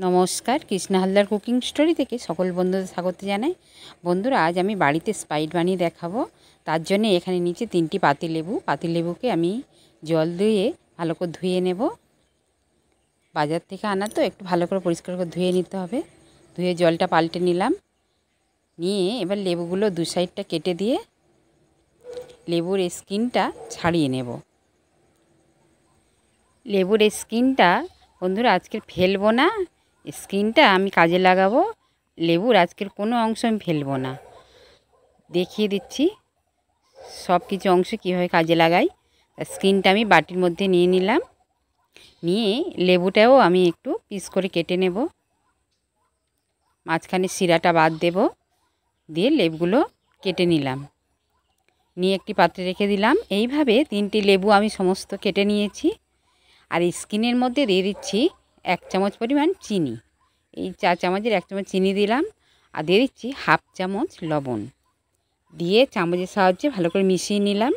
নমস্কার, Krishna Haldar cooking story থেকে সকল বন্ধুদের স্বাগত জানাই। বন্ধুরা, আজ আমি বাড়িতে স্প্রাইট বানিয়ে দেখাবো। তার জন্য এখানে নিচে 3টি পাতিলেবুকে আমি জল দিয়ে ভালো করে ধুয়ে নেব। বাজার থেকে আনা তো একটু ভালো করে পরিষ্কার করে ধুয়ে নিতে হবে। ধুয়ে জলটা পাল্টে নিলাম। নিয়ে এবার লেবুগুলো দু সাইডটা কেটে দিয়ে লেবুর স্কিনটা ছাড়িয়ে নেব। লেবুর স্কিনটা বন্ধুরা আজকে ফেলবো না, স্কিনটা আমি কাজে লাগাবো। লেবুর আজকের কোনো অংশ আমি ফেলবো না, দেখিয়ে দিচ্ছি সব কিছু অংশ কীভাবে কাজে লাগাই। স্কিনটা আমি বাটির মধ্যে নিয়ে নিলাম। নিয়ে লেবুটাও আমি একটু পিস করে কেটে নেব। মাঝখানে শিরাটা বাদ দেব। দিয়ে লেবুগুলো কেটে নিলাম। নিয়ে একটি পাত্রে রেখে দিলাম। এইভাবে 3টি লেবু আমি সমস্ত কেটে নিয়েছি। আর স্কিনের মধ্যে দিয়ে দিচ্ছি 1 চামচ পরিমাণ চিনি। এই 4 চামচের 1 চামচ চিনি দিলাম। আর দিয়ে দিচ্ছি 1/2 চামচ লবণ। দিয়ে চামচের সাহায্যে ভালো করে মিশিয়ে নিলাম।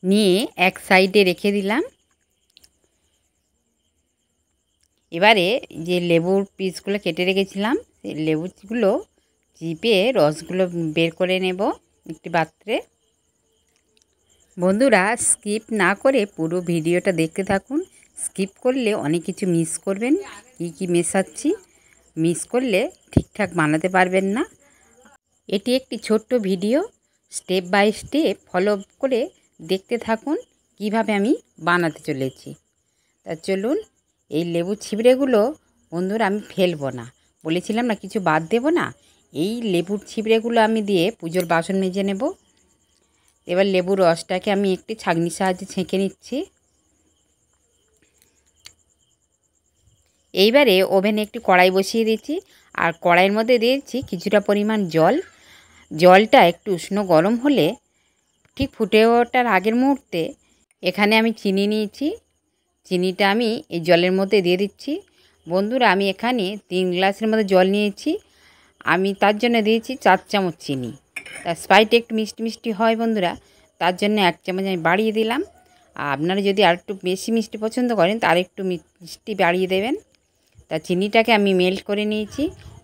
নিয়ে এক সাইডে রেখে দিলাম। এবারে যে লেবুর পিসগুলো কেটে রেখেছিলাম সেই লেবুগুলো চিপে রসগুলো বের করে নেব একটি পাত্রে। বন্ধুরা, স্কিপ না করে পুরো ভিডিওটা দেখতে থাকুন। স্কিপ করলে অনেক কিছু মিস করবেন। কি মেশাচ্ছি মিস করলে ঠিকঠাক বানাতে পারবেন না। এটি একটি ছোট্ট video, step by step follow করে দেখতে থাকুন কিভাবে আমি বানাতে চলেছি। তা চলুন, এই লেবু ছিবড়েগুলো বন্ধুরা আমি ফেলবো না, বলেছিলাম না কিছু বাদ দেব না। এই লেবুর ছিবড়েগুলো আমি দিয়ে পুজোর বাসন মেজে নেব। এবার লেবুর রসটাকে আমি একটি ছাঁকনির সাহায্যে ছেঁকে নিচ্ছি। এইবারে ওভেনে একটি কড়াই বসিয়ে দিচ্ছি। আর কড়াইয়ের মধ্যে দিয়েছি কিছুটা পরিমাণ জল। জলটা একটু উষ্ণ গরম হলে ঠিক ফুটে ওঠার আগের মুহূর্তে এখানে আমি চিনি নিয়েছি। চিনিটা আমি এই জলের মধ্যে দিয়ে দিচ্ছি। বন্ধুরা, আমি এখানে 3 গ্লাসের মধ্যে জল নিয়েছি। আমি তার জন্য দিয়েছি 4 চামচ চিনি। তা স্প্রাইট একটু মিষ্টি মিষ্টি হয় বন্ধুরা, তার জন্য 1 চামচ আমি বাড়িয়ে দিলাম। আর আপনারা যদি আর একটু বেশি মিষ্টি পছন্দ করেন তার একটু মিষ্টি বাড়িয়ে দেবেন। তা চিনিটাকে আমি মেল্ট করে নিয়েছি।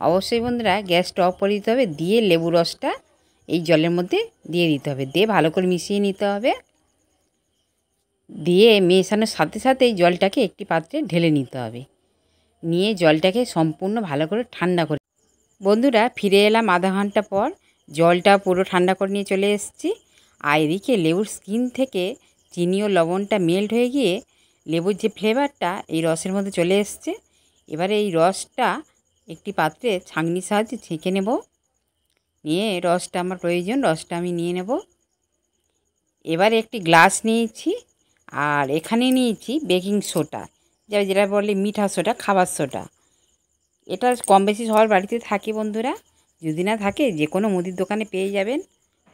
অবশ্যই বন্ধুরা গ্যাসটা অফ করে দিতে হবে। দিয়ে লেবু রসটা এই জলের মধ্যে দিয়ে দিতে হবে। দিয়ে ভালো করে মিশিয়ে নিতে হবে। দিয়ে মেশানোর সাথে সাথে এই জলটাকে একটি পাত্রে ঢেলে নিতে হবে। নিয়ে জলটাকে সম্পূর্ণ ভালো করে ঠান্ডা করে বন্ধুরা ফিরে এলাম আধা ঘন্টা পর। জলটা পুরো ঠান্ডা করে নিয়ে চলে এসেছি। আর এদিকে লেবুর স্কিন থেকে চিনি ও লবণটা মেল্ট হয়ে গিয়ে লেবুর যে ফ্লেভারটা এই রসের মধ্যে চলে এসছে। এবারে এই রসটা একটি পাত্রে ছাঁকনির সাহায্যে ছেঁকে নেব। নিয়ে রসটা আমার প্রয়োজন, রসটা আমি নিয়ে নেব। এবারে একটি গ্লাস নিয়েছি। আর এখানে নিয়েছি বেকিং সোডা, যেটা বলে মিঠা সোডা, খাবার সোডা। এটা কম বেশি সবার বাড়িতে থাকে বন্ধুরা, যদি না থাকে যে কোনো মুদির দোকানে পেয়ে যাবেন।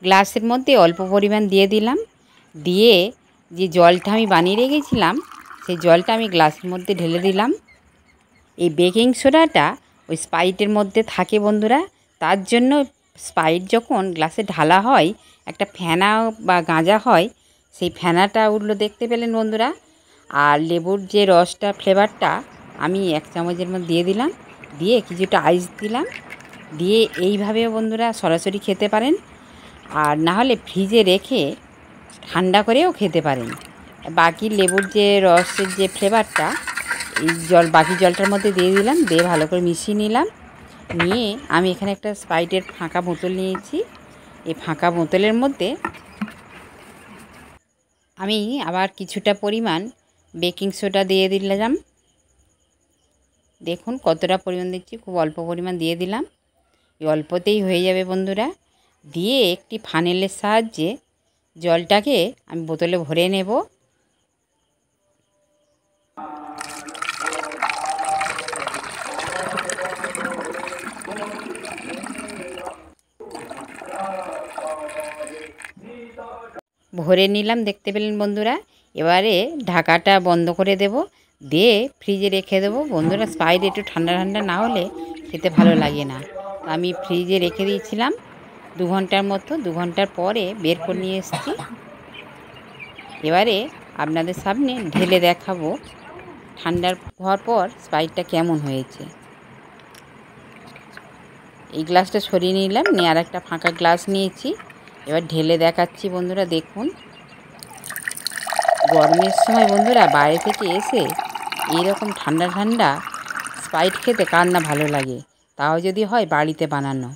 গ্লাসের মধ্যে অল্প পরিমাণ দিয়ে দিলাম। দিয়ে যে জলটা আমি বানিয়ে রেখেছিলাম সেই জলটা আমি গ্লাসের মধ্যে ঢেলে দিলাম। এই বেকিং সোডাটা ওই স্প্রাইটের মধ্যে থাকে বন্ধুরা, তার জন্য স্প্রাইট যখন গ্লাসে ঢালা হয় একটা ফেনা বা গাঁজা হয়, সেই ফেনাটা উঠলো দেখতে পেলেন বন্ধুরা। আর লেবুর যে রসটা ফ্লেভারটা আমি 1 চামচের মধ্যে দিয়ে দিলাম। দিয়ে কিছুটা আইস দিলাম। দিয়ে এইভাবে বন্ধুরা সরাসরি খেতে পারেন, আর না হলে ফ্রিজে রেখে ঠান্ডা করেও খেতে পারেন। বাকি লেবুর যে রসের যে ফ্লেভারটা এই বাকি জলটার মধ্যে দিয়ে দিলাম। দিয়ে ভালো করে মিশিয়ে নিলাম। নিয়ে আমি এখানে একটা স্প্রাইটের ফাঁকা বোতল নিয়েছি। এই ফাঁকা বোতলের মধ্যে আমি আবার কিছুটা পরিমাণ বেকিং সোডা দিয়ে দিলাম। দেখুন কতটা পরিমাণ দিচ্ছি, খুব অল্প পরিমাণ দিয়ে দিলাম। এই অল্পতেই হয়ে যাবে বন্ধুরা। দিয়ে একটি ফানেলের সাহায্যে জলটাকে আমি বোতলে ভরে নেব। ভরে নিলাম দেখতে পেলেন বন্ধুরা। এবারে ঢাকাটা বন্ধ করে দেব। দিয়ে ফ্রিজে রেখে দেবো বন্ধুরা। স্প্রাইট একটু ঠান্ডা ঠান্ডা না হলে খেতে ভালো লাগে না। আমি ফ্রিজে রেখে দিয়েছিলাম 2 ঘন্টার মতো। 2 ঘন্টার পরে বের করে নিয়ে এসেছি। এবারে আপনাদের সামনে ঢেলে দেখাবো ঠান্ডার হওয়ার পর স্প্রাইটটা কেমন হয়েছে। এই গ্লাসটা সরিয়ে নিলাম, নিয়ে আর একটা ফাঁকা গ্লাস নিয়েছি। এবার ঢেলে দেখাচ্ছি বন্ধুরা, দেখুন। গরমের সময় বন্ধুরা বাইরে থেকে এসে এইরকম ঠান্ডা ঠান্ডা স্প্রাইট খেতে কার না ভালো লাগে, তাও যদি হয় বাড়িতে বানানো।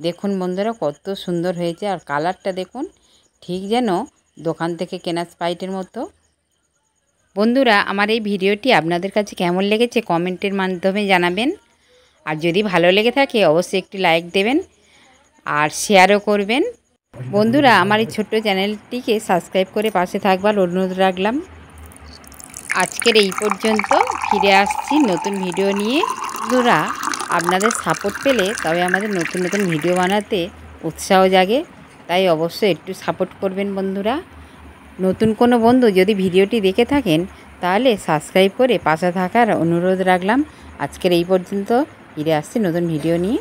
দেখুন বন্ধুরা কত সুন্দর হয়েছে, আর কালারটা দেখুন, ঠিক যেন দোকান থেকে কেনা স্প্রাইটের মতো। বন্ধুরা আমার এই ভিডিওটি আপনাদের কাছে কেমন লেগেছে কমেন্টের মাধ্যমে জানাবেন। আর যদি ভালো লেগে থাকে অবশ্যই একটি লাইক দেবেন আর শেয়ারও করবেন। বন্ধুরা আমার এই ছোট্ট চ্যানেলটিকে সাবস্ক্রাইব করে পাশে থাকবার অনুরোধ রাখলাম। আজকের এই পর্যন্ত, ফিরে আসছি নতুন ভিডিও নিয়ে। বন্ধুরা আপনাদের সাপোর্ট পেলে তবে আমাদের নতুন নতুন ভিডিও বানাতে উৎসাহ জাগে, তাই অবশ্যই একটু সাপোর্ট করবেন বন্ধুরা। নতুন কোনো বন্ধু যদি ভিডিওটি দেখে থাকেন তাহলে সাবস্ক্রাইব করে পাশে থাকার অনুরোধ রাখলাম। আজকের এই পর্যন্ত, ফিরে আসছি নতুন ভিডিও নিয়ে।